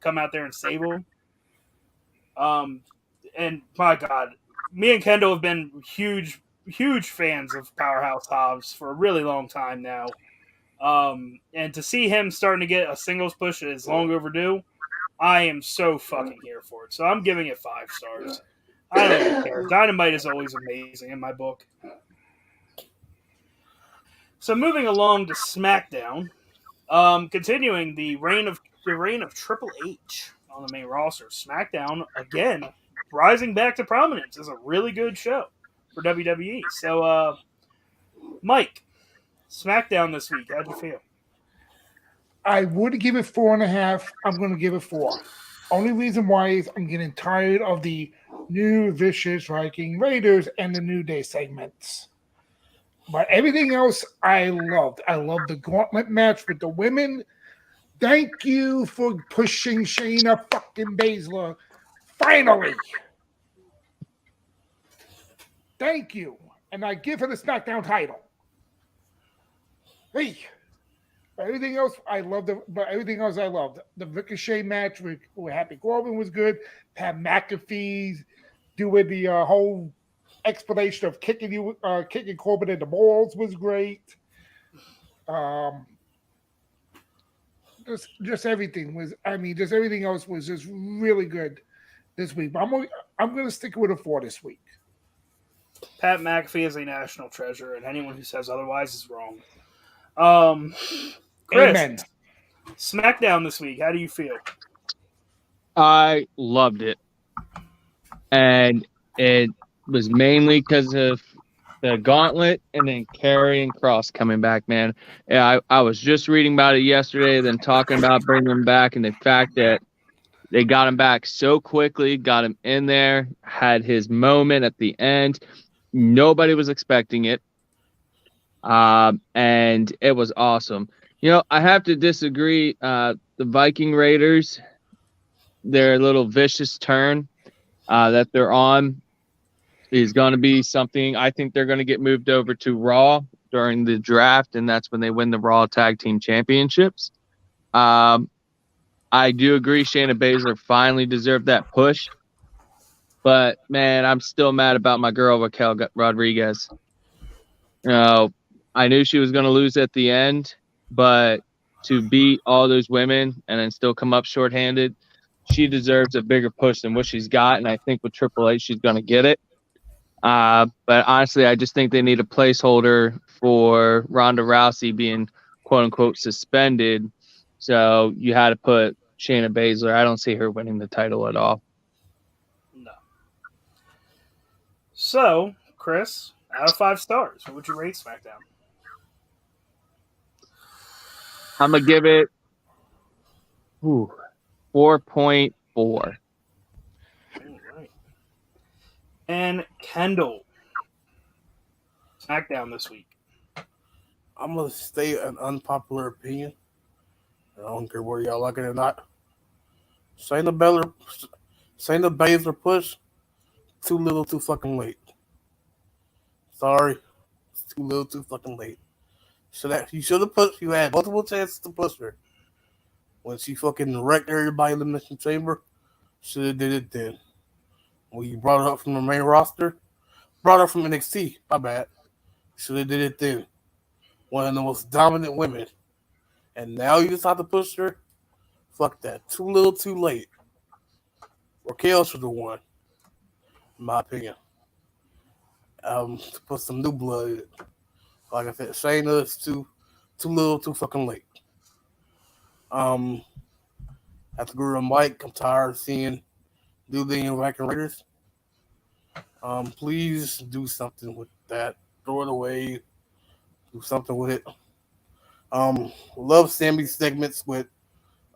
come out there and save him. And my God, me and Kendall have been huge fans of Powerhouse Hobbs for a really long time now. And to see him starting to get a singles push that is long overdue, I am so fucking here for it. So I'm giving it 5 stars. I don't even care. Dynamite is always amazing in my book. So moving along to SmackDown, continuing the reign of Triple H on the main roster. SmackDown again rising back to prominence is a really good show for WWE. So, Mike, SmackDown this week, how'd you feel? I would give it 4.5. I'm going to give it 4. Only reason why is I'm getting tired of the new Vicious Viking Raiders and the New Day segments. But everything else I loved. I loved the gauntlet match with the women. Thank you for pushing Shayna fucking Baszler. Finally. Thank you. And I give her the SmackDown title. Hey. Everything else I loved. The Ricochet match with Happy Corbin was good. Pat McAfee doing the whole explanation of kicking Corbin in the balls was great. Just everything was. I mean, just everything else was just really good this week. But I'm going to stick with a 4 this week. Pat McAfee is a national treasure, and anyone who says otherwise is wrong. Chris, Amen. SmackDown this week. How do you feel? I loved it. And it was mainly because of the gauntlet and then Carrie and Cross coming back, man. Yeah, I was just reading about it yesterday, then talking about bringing him back, and the fact that they got him back so quickly, got him in there, had his moment at the end. Nobody was expecting it. And it was awesome. You know, I have to disagree. The Viking Raiders, their little vicious turn that they're on is going to be something. I think they're going to get moved over to Raw during the draft, and that's when they win the Raw Tag Team Championships. I do agree Shayna Baszler finally deserved that push. But, man, I'm still mad about my girl, Raquel Rodriguez. You know, I knew she was going to lose at the end, but to beat all those women and then still come up shorthanded, she deserves a bigger push than what she's got, and I think with Triple H, she's going to get it. But honestly, I just think they need a placeholder for Ronda Rousey being quote-unquote suspended. So you had to put Shayna Baszler. I don't see her winning the title at all. No. So, Chris, out of 5 stars, what would you rate SmackDown? I'm going to give it 4.4. All right. And Kendall, SmackDown this week. I'm gonna state an unpopular opinion. I don't care whether y'all like it or not. Shayna Baszler push too little, too fucking late. Sorry, it's too little, too fucking late. You should have pushed. You had multiple chances to push her. When she fucking wrecked everybody in the Elimination Chamber, should have did it then. When you brought her up from the main roster, brought her from NXT. My bad. Should have did it then. One of the most dominant women. And now you decide to push her? Fuck that. Too little, too late. Raquel should have won. In my opinion. To put some new blood in it. Like I said, Shayna is too little, too fucking late. After Guru and Mike, I'm tired of seeing New Day and Viking Raiders. Please do something with that. Throw it away. Do something with it. Love Sammy's segments with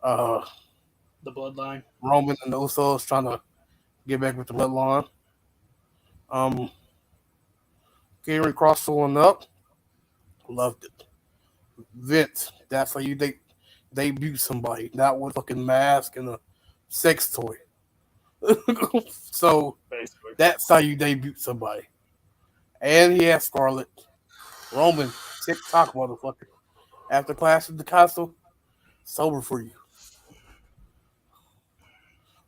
The Bloodline. Roman and the Usos trying to get back with the bloodline. Gary Cross showing up. Loved it. Vince, that's how you debut somebody, not with a fucking mask and a sex toy. So Basically. that's how you debut somebody. And he has Scarlett. Roman, TikTok motherfucker. After Clash of the Castle, it's over for you.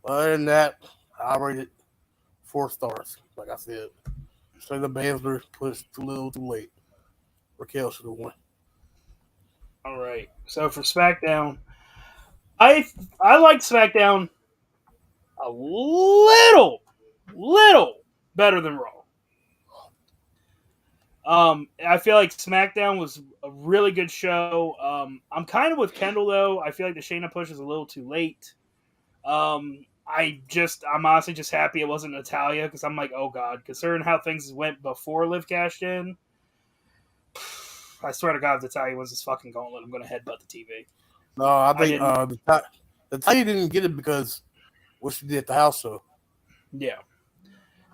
Other than that, I rated 4 stars. Like I said, Shayna Baszler pushed too little, too late. Raquel should have won. All right. So for SmackDown, I liked SmackDown a little better than Raw. I feel like SmackDown was a really good show. I'm kind of with Kendall though. I feel like the Shayna push is a little too late. I'm honestly just happy it wasn't Natalya because I'm like, oh god, considering how things went before Liv cashed in. I swear to God, if Natalya wins this fucking gauntlet, I'm going to headbutt the TV. No, I think Natalya didn't get it because what she did at the house show. Yeah.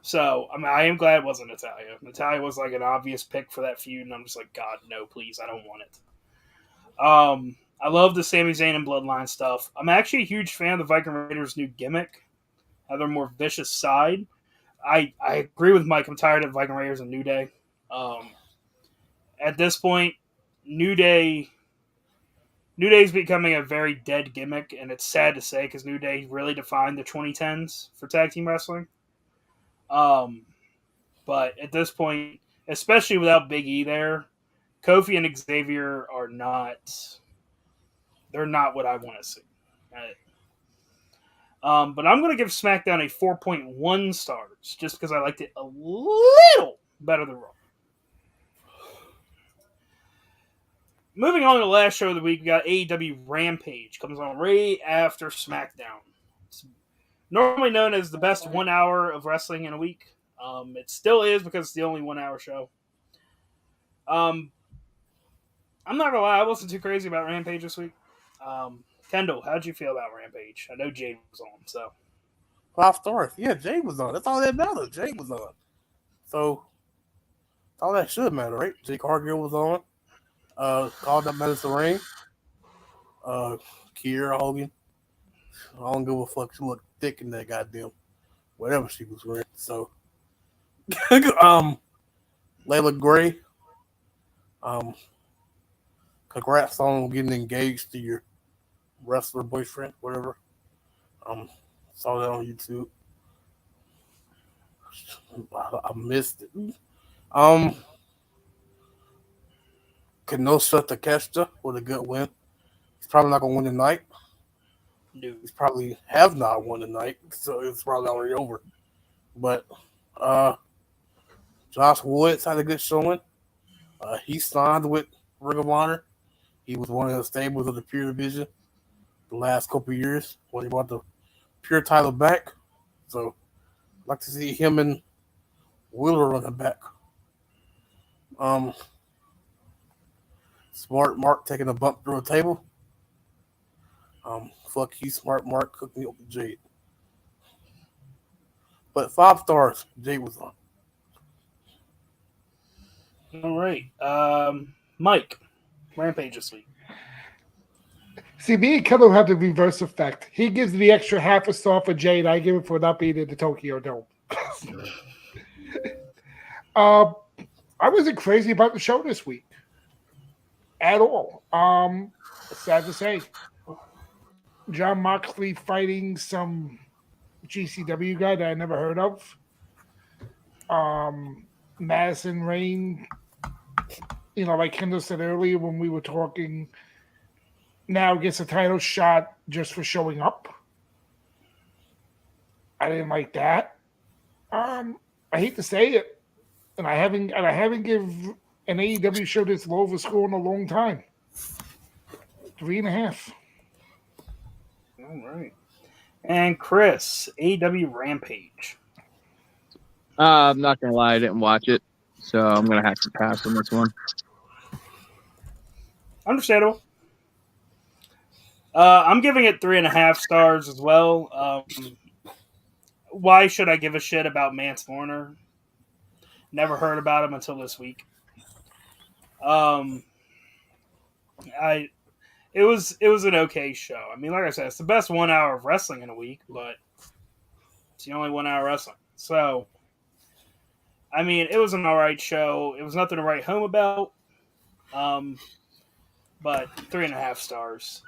So, I mean, I am glad it wasn't Natalya. Natalya was like an obvious pick for that feud, and I'm just like, God, no, please, I don't want it. I love the Sami Zayn and Bloodline stuff. I'm actually a huge fan of the Viking Raiders' new gimmick, have their more vicious side. I agree with Mike. I'm tired of Viking Raiders and New Day. At this point, New Day's becoming a very dead gimmick, and it's sad to say because New Day really defined the 2010s for tag team wrestling. But But at this point, especially without Big E there, Kofi and Xavier are not. They're not what I want to see. But I'm going to give SmackDown a 4.1 stars just because I liked it a little better than Raw. Moving on to the last show of the week, we got AEW Rampage. Comes on right after SmackDown. It's normally known as the best 1 hour of wrestling in a week. It still is because it's the only 1 hour show. I'm not gonna lie, I wasn't too crazy about Rampage this week. Kendall, how'd you feel about Rampage? I know Jade was on, so 5 stars. Yeah, Jade was on. That's all that matters. Jade was on. So that's all that should matter, right? Jake Cargill was on. Called up Madison Rain. Kiera Hogan. I don't give a fuck. She looked thick in that goddamn whatever she was wearing. So Layla Gray. Congrats on getting engaged to your wrestler boyfriend, whatever. Saw that on YouTube. I missed it. Kenosha Takeshita with a good win. He's probably not gonna win tonight. no. He's probably have not won tonight, so it's probably already over. But Josh Woods had a good showing. He signed with Ring of Honor. He was one of the stables of the Pure Division the last couple of years when he brought the Pure title back. So I'd like to see him and Wheeler running back. Smart Mark taking a bump through a table. Fuck you, Smart Mark, cook me up with Jade. But 5 stars, Jade was on. All right. Mike, Rampage this week. See, me and Kendall have the reverse effect. He gives the extra half a star for Jade. I give it for not being in the Tokyo Dome. I wasn't crazy about the show this week at all. Sad to say. John Moxley fighting some GCW guy that I never heard of. Madison Rain, like Kendall said earlier when we were talking, now gets a title shot just for showing up. I didn't like that. I hate to say it, and I haven't give an AEW show this low of a score in a long time. 3.5. All right. And Chris, AEW Rampage. I'm not gonna lie, I didn't watch it, so I'm gonna have to pass on this one. Understandable. I'm giving it 3.5 stars as well. Why should I give a shit about Mance Warner? Never heard about him until this week. It was an okay show. I mean, like I said, it's the best 1 hour of wrestling in a week, but it's the only 1 hour wrestling. So, I mean, it was an alright show. It was nothing to write home about. But 3.5 stars.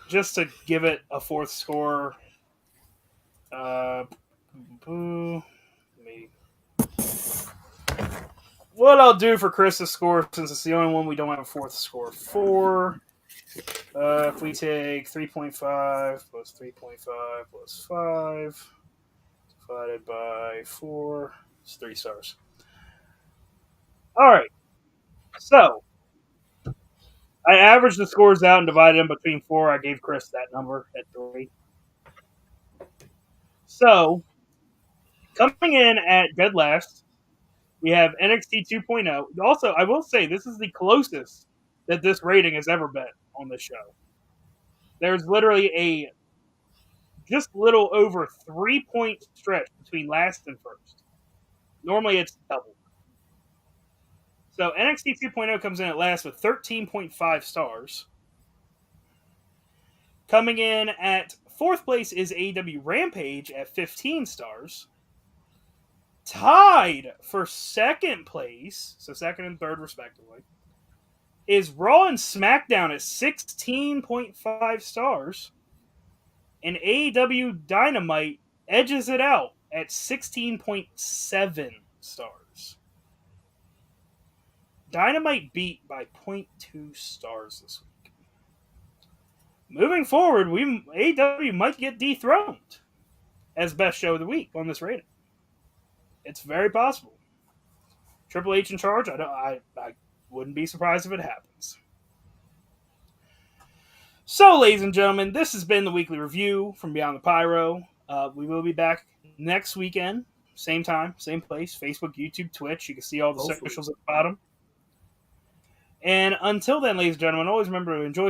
Just to give it a 4th score. What I'll do for Chris's score, since it's the only one we don't have a 4th score for, if we take 3.5 plus 3.5 plus 5 divided by 4, it's 3 stars. All right. So, I averaged the scores out and divided them between 4. I gave Chris that number at 3. So, coming in at dead last, we have NXT 2.0. Also, I will say this is the closest that this rating has ever been on this show. There's literally a just little over 3-point stretch between last and first. Normally it's double. So NXT 2.0 comes in at last with 13.5 stars. Coming in at 4th place is AEW Rampage at 15 stars. Tied for 2nd place, so 2nd and 3rd respectively, is Raw and SmackDown at 16.5 stars. And AEW Dynamite edges it out at 16.7 stars. Dynamite beat by 0.2 stars this week. Moving forward, AEW might get dethroned as best show of the week on this rating. It's very possible. Triple H in charge. I wouldn't be surprised if it happens. So, ladies and gentlemen, this has been the weekly review from Beyond the Pyro. We will be back next weekend, same time, same place. Facebook, YouTube, Twitch. You can see all the socials at the bottom. And until then, ladies and gentlemen, always remember to enjoy